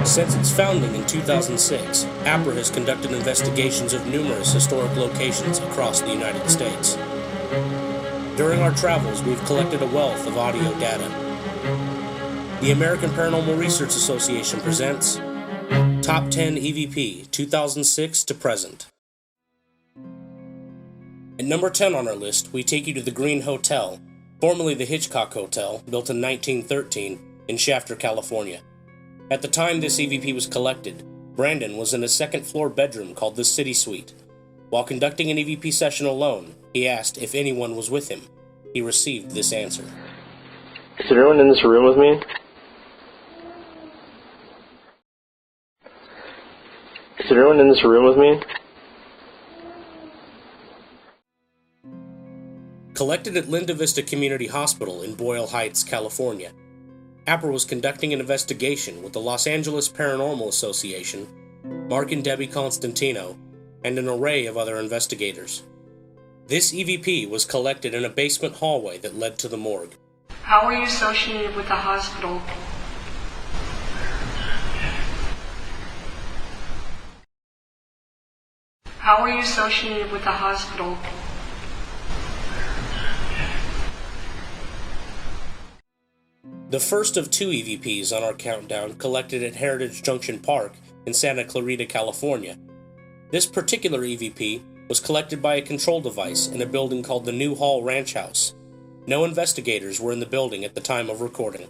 Since its founding in 2006, APRA has conducted investigations of numerous historic locations across the United States. During our travels, we've collected a wealth of audio data. The American Paranormal Research Association presents Top 10 EVP 2006 to present. At number 10 on our list, we take you to the Green Hotel, formerly the Hitchcock Hotel, built in 1913 in Shafter, California. At the time this EVP was collected, Brandon was in a second-floor bedroom called the City Suite. While conducting an EVP session alone, he asked if anyone was with him. He received this answer. Is there anyone in this room with me? Is there anyone in this room with me? Collected at Linda Vista Community Hospital in Boyle Heights, California, A.P.R.A was conducting an investigation with the Los Angeles Paranormal Association, Mark and Debbie Constantino, and an array of other investigators. This EVP was collected in a basement hallway that led to the morgue. How were you associated with the hospital? How were you associated with the hospital? The first of two EVPs on our countdown collected at Heritage Junction Park in Santa Clarita, California. This particular EVP was collected by a control device in a building called the New Hall Ranch House. No investigators were in the building at the time of recording.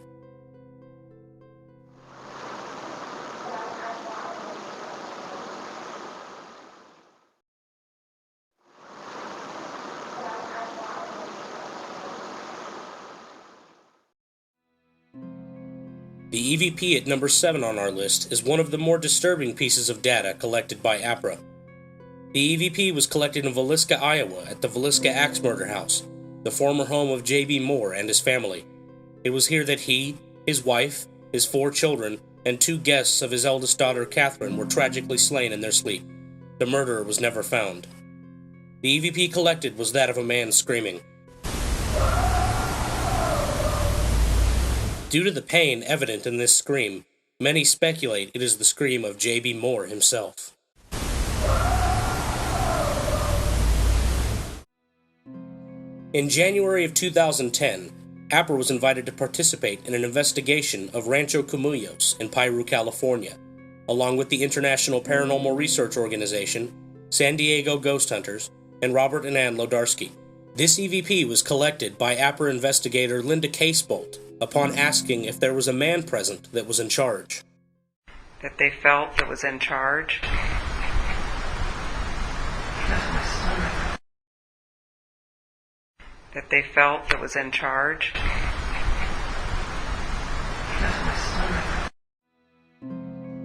The EVP at number 7 on our list is one of the more disturbing pieces of data collected by APRA. The EVP was collected in Villisca, Iowa at the Villisca Axe Murder House, the former home of J.B. Moore and his family. It was here that he, his wife, his 4 children, and 2 guests of his eldest daughter Catherine were tragically slain in their sleep. The murderer was never found. The EVP collected was that of a man screaming. Due to the pain evident in this scream, many speculate it is the scream of J.B. Moore himself. In January of 2010, A.P.R.A was invited to participate in an investigation of Rancho Kimonos in Pico, California, along with the International Paranormal Research Organization, San Diego Ghost Hunters, and Robert and Ann Lodarsky. This EVP was collected by A.P.R.A investigator Linda Casebolt upon asking if there was a man present that was in charge. That they felt that was in charge. That they felt that was in charge.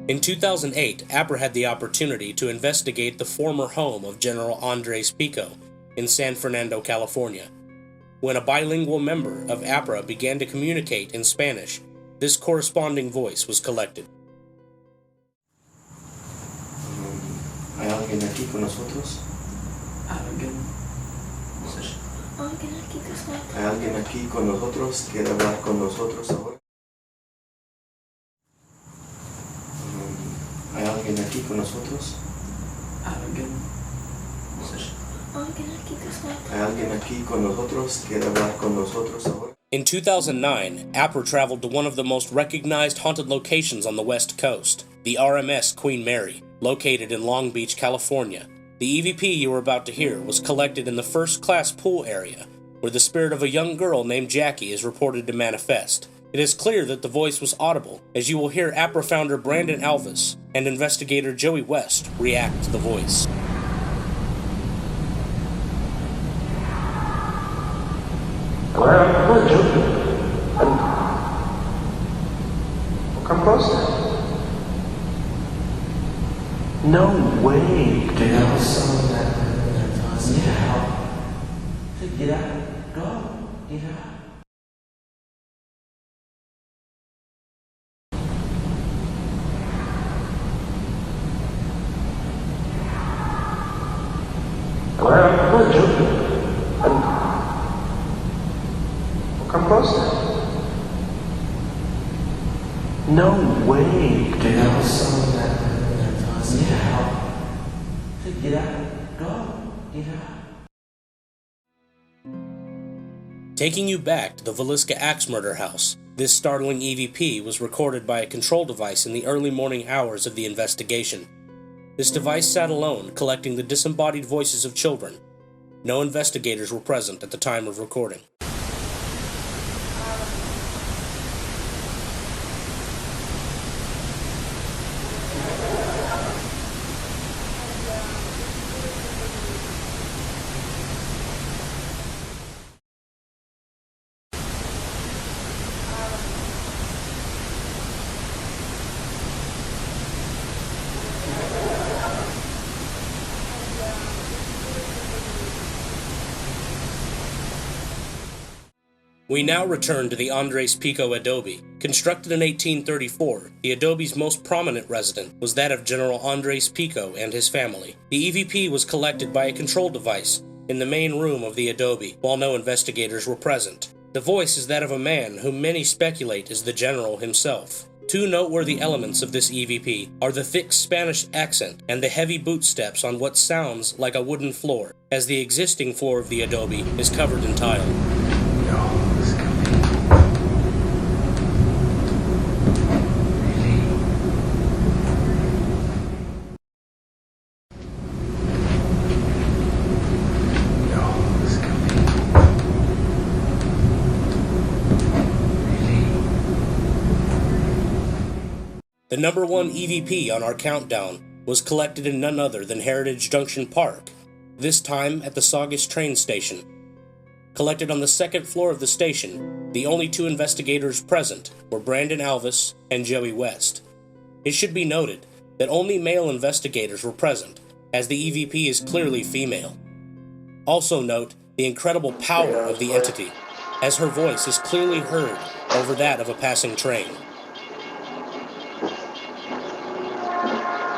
In 2008, A.P.R.A had the opportunity to investigate the former home of General Andres Pico in San Fernando, California. When a bilingual member of A.P.R.A began to communicate in Spanish, this corresponding voice was collected. ¿Hay alguien aquí con nosotros? ¿Alguien ¿Hay alguien aquí con nosotros? ¿Quiere hablar con nosotros ahora? ¿Hay alguien aquí con nosotros? ¿Hay alguien aquí con nosotros? ¿Quiere hablar con nosotros ahora? In 2009, A.P.R.A traveled to one of the most recognized haunted locations on the West Coast, the RMS Queen Mary, located in Long Beach, California. The EVP you are about to hear was collected in the first-class pool area, where the spirit of a young girl named Jackie is reported to manifest. It is clear that the voice was audible, as you will hear A.P.R.A founder Brandon Alvis and investigator Joey West react to the voice. Hello, Junction. Come closer. No way, dude. Yeah. Get out. Go. Get out. Hello, Junction. Come closer. No way, dude. That was someone that Yeah. So get out. Go. Get out. Taking you back to the Villisca axe murder house, this startling EVP was recorded by a control device in the early morning hours of the investigation. This device sat alone, collecting the disembodied voices of children. No investigators were present at the time of recording. We now return to the Andres Pico Adobe. Constructed in 1834, the Adobe's most prominent resident was that of General Andres Pico and his family. The EVP was collected by a control device in the main room of the Adobe, while no investigators were present. The voice is that of a man whom many speculate is the general himself. Two noteworthy elements of this EVP are the thick Spanish accent and the heavy boot steps on what sounds like a wooden floor, as the existing floor of the Adobe is covered in tile. The number one EVP on our countdown was collected in none other than Heritage Junction Park, this time at the Saugus train station. Collected on the second floor of the station, the only two investigators present were Brandon Alvis and Joey West. It should be noted that only male investigators were present, as the EVP is clearly female. Also note the incredible power of the entity, as her voice is clearly heard over that of a passing train.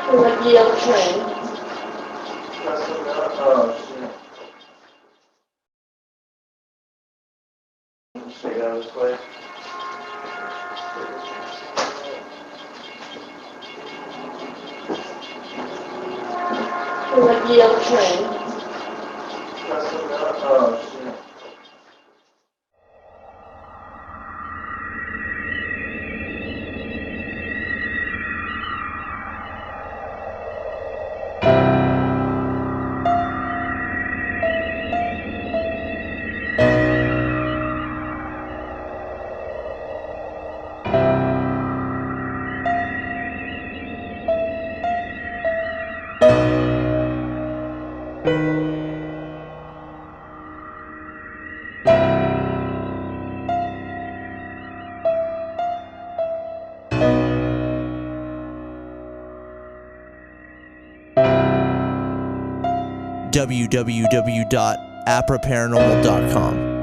Like the other train. Stay out of this place. Like the other train. Oh, shit. www.apraparanormal.com